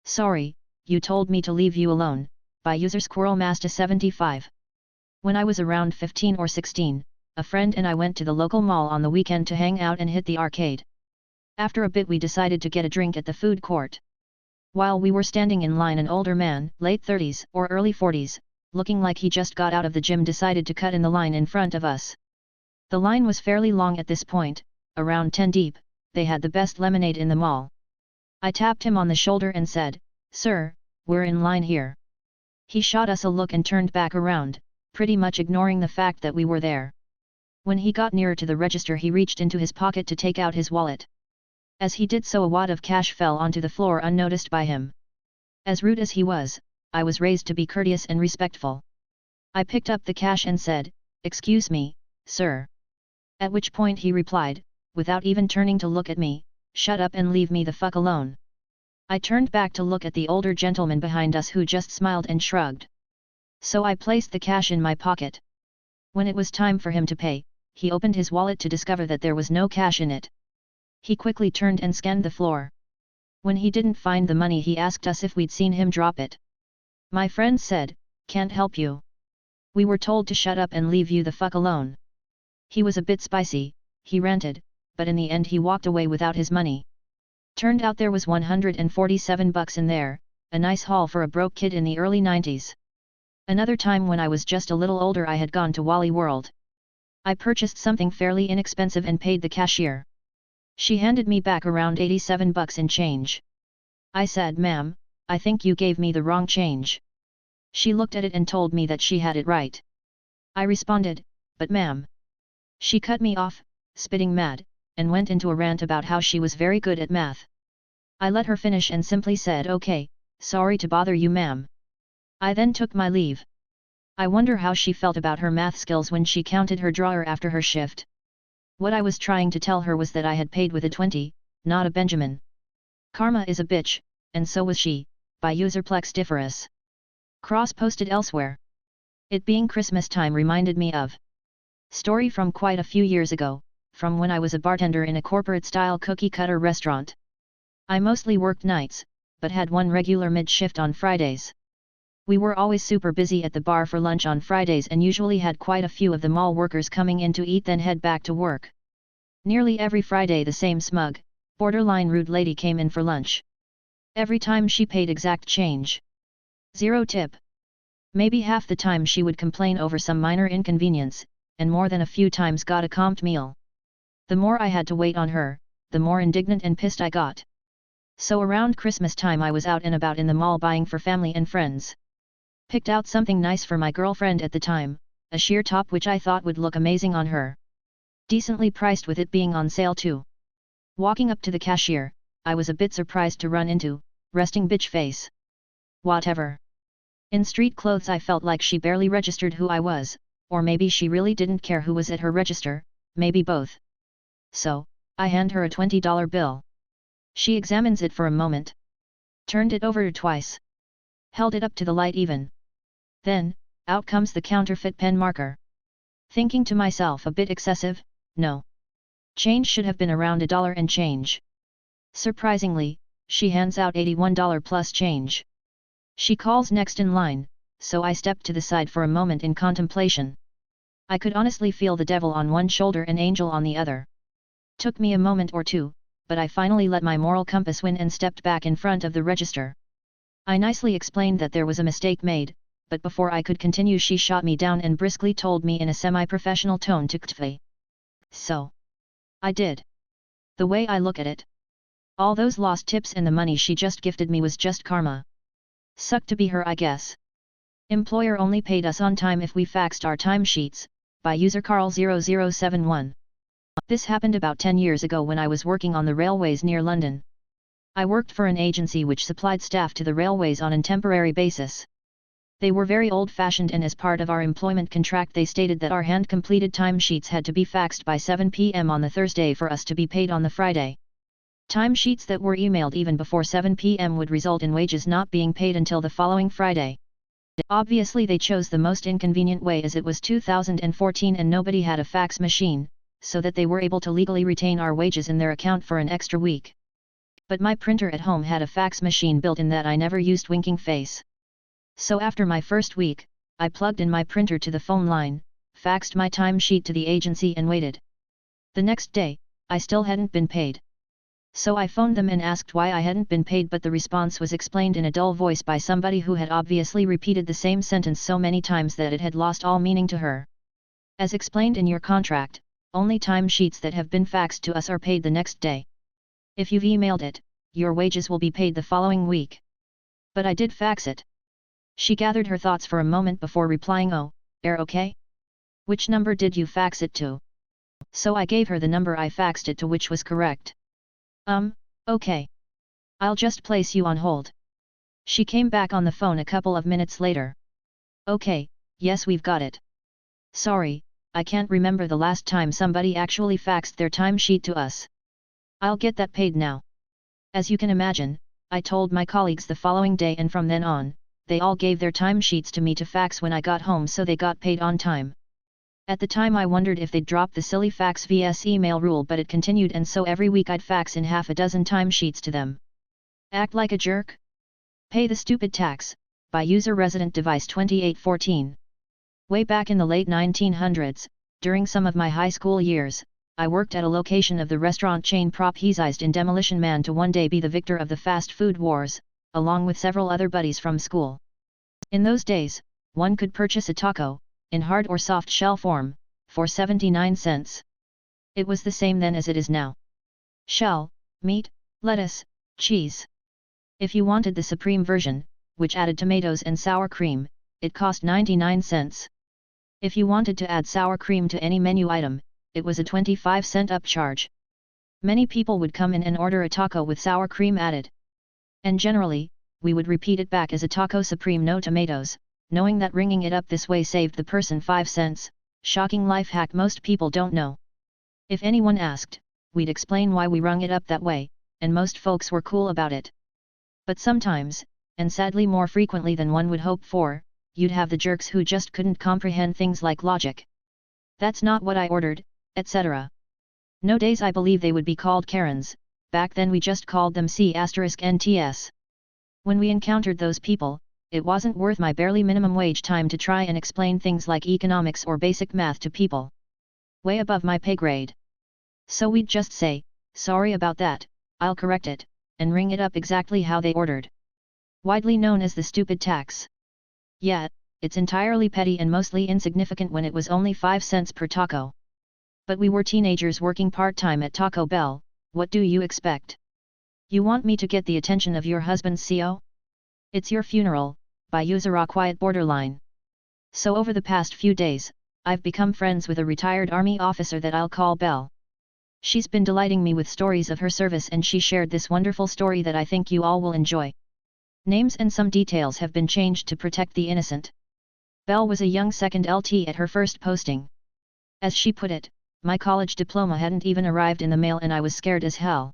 Sorry, you told me to leave you alone, by user Squirrel Master 75. When I was around 15 or 16, a friend and I went to the local mall on the weekend to hang out and hit the arcade. After a bit we decided to get a drink at the food court. While we were standing in line, an older man, late 30s or early 40s, looking like he just got out of the gym, decided to cut in the line in front of us. The line was fairly long at this point, around 10 deep. They had the best lemonade in the mall. I tapped him on the shoulder and said, "Sir, we're in line here." He shot us a look and turned back around, pretty much ignoring the fact that we were there. When he got nearer to the register, he reached into his pocket to take out his wallet. As he did so, a wad of cash fell onto the floor unnoticed by him. As rude as he was, I was raised to be courteous and respectful. I picked up the cash and said, "Excuse me, sir." At which point he replied, without even turning to look at me, "Shut up and leave me the fuck alone." I turned back to look at the older gentleman behind us, who just smiled and shrugged. So I placed the cash in my pocket. When it was time for him to pay, he opened his wallet to discover that there was no cash in it. He quickly turned and scanned the floor. When he didn't find the money, he asked us if we'd seen him drop it. My friend said, "Can't help you. We were told to shut up and leave you the fuck alone." He was a bit spicy, he ranted, but in the end he walked away without his money. Turned out there was $147 in there, a nice haul for a broke kid in the early 90s. Another time, when I was just a little older, I had gone to Wally World. I purchased something fairly inexpensive and paid the cashier. She handed me back around $87 in change. I said, "Ma'am, I think you gave me the wrong change." She looked at it and told me that she had it right. I responded, "But ma'am." She cut me off, spitting mad, and went into a rant about how she was very good at math. I let her finish and simply said, "Okay, sorry to bother you, ma'am." I then took my leave. I wonder how she felt about her math skills when she counted her drawer after her shift. What I was trying to tell her was that I had paid with a 20, not a Benjamin. Karma is a bitch, and so was she, by user Plexidiferous. Cross posted elsewhere. It being Christmas time reminded me of story from quite a few years ago, from when I was a bartender in a corporate-style cookie-cutter restaurant. I mostly worked nights, but had one regular mid-shift on Fridays. We were always super busy at the bar for lunch on Fridays, and usually had quite a few of the mall workers coming in to eat then head back to work. Nearly every Friday the same smug, borderline rude lady came in for lunch. Every time she paid exact change. Zero tip. Maybe half the time she would complain over some minor inconvenience, and more than a few times got a comped meal. The more I had to wait on her, the more indignant and pissed I got. So around Christmas time I was out and about in the mall buying for family and friends. Picked out something nice for my girlfriend at the time, a sheer top which I thought would look amazing on her. Decently priced with it being on sale too. Walking up to the cashier, I was a bit surprised to run into, "Resting bitch face." Whatever. In street clothes I felt like she barely registered who I was, or maybe she really didn't care who was at her register, maybe both. So, I hand her a $20 bill. She examines it for a moment. Turned it over twice. Held it up to the light even. Then, out comes the counterfeit pen marker. Thinking to myself, a bit excessive, no. Change should have been around $1 and change. Surprisingly, she hands out $81 plus change. She calls next in line, so I stepped to the side for a moment in contemplation. I could honestly feel the devil on one shoulder and angel on the other. Took me a moment or two, but I finally let my moral compass win and stepped back in front of the register. I nicely explained that there was a mistake made, but before I could continue she shot me down and briskly told me in a semi-professional tone to ktv. So. I did. The way I look at it, all those lost tips and the money she just gifted me was just karma. Sucked to be her, I guess. Employer only paid us on time if we faxed our timesheets, by user Carl0071. This happened about 10 years ago when I was working on the railways near London. I worked for an agency which supplied staff to the railways on a temporary basis. They were very old-fashioned, and as part of our employment contract they stated that our hand-completed timesheets had to be faxed by 7 p.m. on the Thursday for us to be paid on the Friday. Timesheets that were emailed even before 7 p.m. would result in wages not being paid until the following Friday. Obviously they chose the most inconvenient way, as it was 2014 and nobody had a fax machine, so that they were able to legally retain our wages in their account for an extra week. But my printer at home had a fax machine built in that I never used winking face. So after my first week, I plugged in my printer to the phone line, faxed my timesheet to the agency and waited. The next day, I still hadn't been paid. So I phoned them and asked why I hadn't been paid, but the response was explained in a dull voice by somebody who had obviously repeated the same sentence so many times that it had lost all meaning to her. As explained in your contract, only timesheets that have been faxed to us are paid the next day. If you've emailed it, your wages will be paid the following week. But I did fax it. She gathered her thoughts for a moment before replying, "Oh, okay? Which number did you fax it to?" So I gave her the number I faxed it to, which was correct. Okay. I'll just place you on hold." She came back on the phone a couple of minutes later. "Okay, yes, we've got it. Sorry, I can't remember the last time somebody actually faxed their timesheet to us. I'll get that paid now." As you can imagine, I told my colleagues the following day, and from then on, they all gave their timesheets to me to fax when I got home, so they got paid on time. At the time I wondered if they'd drop the silly fax vs email rule, but it continued, and so every week I'd fax in half a dozen timesheets to them. Act like a jerk? Pay the stupid tax, by user resident device 2814. Way back in the late 1900s, during some of my high school years, I worked at a location of the restaurant chain prophesized in Demolition Man to one day be the victor of the fast food wars, along with several other buddies from school. In those days, one could purchase a taco, in hard or soft shell form, for 79 cents. It was the same then as it is now. Shell, meat, lettuce, cheese. If you wanted the supreme version, which added tomatoes and sour cream, it cost 99 cents. If you wanted to add sour cream to any menu item, it was a 25-cent upcharge. Many people would come in and order a taco with sour cream added. And generally, we would repeat it back as a taco supreme no tomatoes, knowing that ringing it up this way saved the person 5 cents, shocking life hack most people don't know. If anyone asked, we'd explain why we rung it up that way, and most folks were cool about it. But sometimes, and sadly more frequently than one would hope for, you'd have the jerks who just couldn't comprehend things like logic. "That's not what I ordered," etc. Nowadays I believe they would be called Karens, back then we just called them C***NTS. When we encountered those people, it wasn't worth my barely minimum wage time to try and explain things like economics or basic math to people way above my pay grade. So we'd just say, "Sorry about that, I'll correct it," and ring it up exactly how they ordered. Widely known as the stupid tax. Yeah, it's entirely petty and mostly insignificant when it was only 5 cents per taco. But we were teenagers working part-time at Taco Bell. What do you expect? You want me to get the attention of your husband's CO? It's your funeral, by user a quiet borderline. So over the past few days, I've become friends with a retired Army officer that I'll call Belle. She's been delighting me with stories of her service, and she shared this wonderful story that I think you all will enjoy. Names and some details have been changed to protect the innocent. Belle was a young second LT at her first posting. As she put it, "My college diploma hadn't even arrived in the mail and I was scared as hell."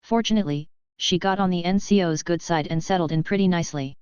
Fortunately, she got on the NCO's good side and settled in pretty nicely.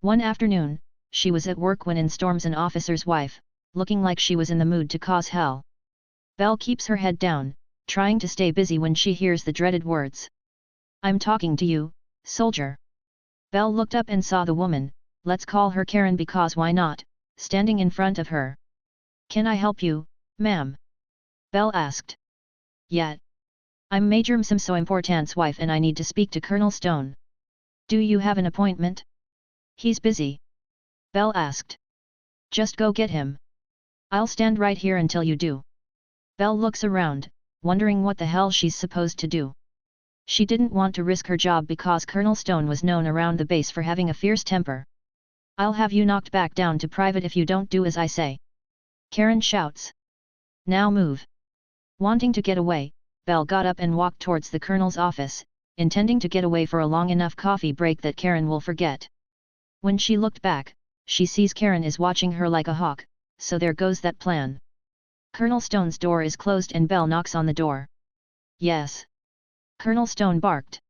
One afternoon, she was at work when in storms an officer's wife, looking like she was in the mood to cause hell. Belle keeps her head down, trying to stay busy when she hears the dreaded words. "I'm talking to you, soldier." Belle looked up and saw the woman, let's call her Karen because why not, standing in front of her. "Can I help you, ma'am?" Belle asked. "Yeah. I'm Major Msimso Important's wife and I need to speak to Colonel Stone." "Do you have an appointment?" "He's busy." Belle asked. "Just go get him. I'll stand right here until you do." Belle looks around, wondering what the hell she's supposed to do. She didn't want to risk her job because Colonel Stone was known around the base for having a fierce temper. "I'll have you knocked back down to private if you don't do as I say," Karen shouts. "Now move." Wanting to get away, Belle got up and walked towards the Colonel's office, intending to get away for a long enough coffee break that Karen will forget. When she looked back, she sees Karen is watching her like a hawk, so there goes that plan. Colonel Stone's door is closed and Belle knocks on the door. "Yes." Colonel Stone barked.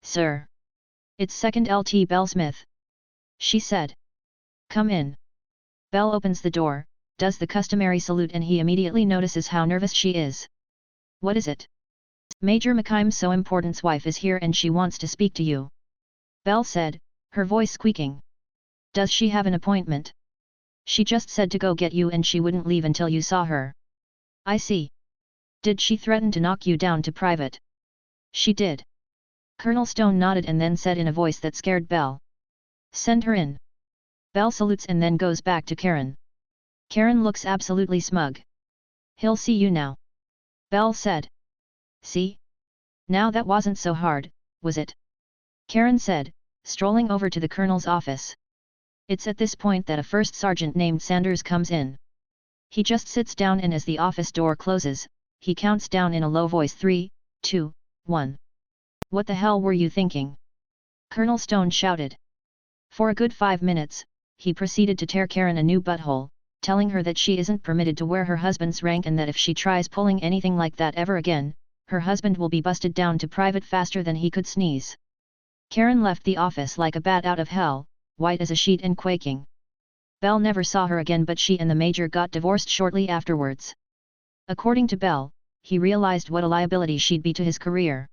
"Sir. It's Second LT Belle Smith," she said. "Come in." Belle opens the door, does the customary salute, and he immediately notices how nervous she is. "What is it?" Major McKim's so important's wife is here and she wants to speak to you. Belle said, her voice squeaking. Does she have an appointment? She just said to go get you and she wouldn't leave until you saw her. I see. Did she threaten to knock you down to private? She did. Colonel Stone nodded and then said in a voice that scared Belle. Send her in. Belle salutes and then goes back to Karen. Karen looks absolutely smug. He'll see you now. Belle said. See? Now that wasn't so hard, was it? Karen said, strolling over to the colonel's office. It's at this point that a first sergeant named Sanders comes in. He just sits down and as the office door closes, he counts down in a low voice 3, 2, 1. What the hell were you thinking? Colonel Stone shouted. For a good 5 minutes, he proceeded to tear Karen a new butthole, telling her that she isn't permitted to wear her husband's rank and that if she tries pulling anything like that ever again, her husband will be busted down to private faster than he could sneeze. Karen left the office like a bat out of hell, white as a sheet and quaking. Belle never saw her again, but she and the major got divorced shortly afterwards. According to Belle, he realized what a liability she'd be to his career.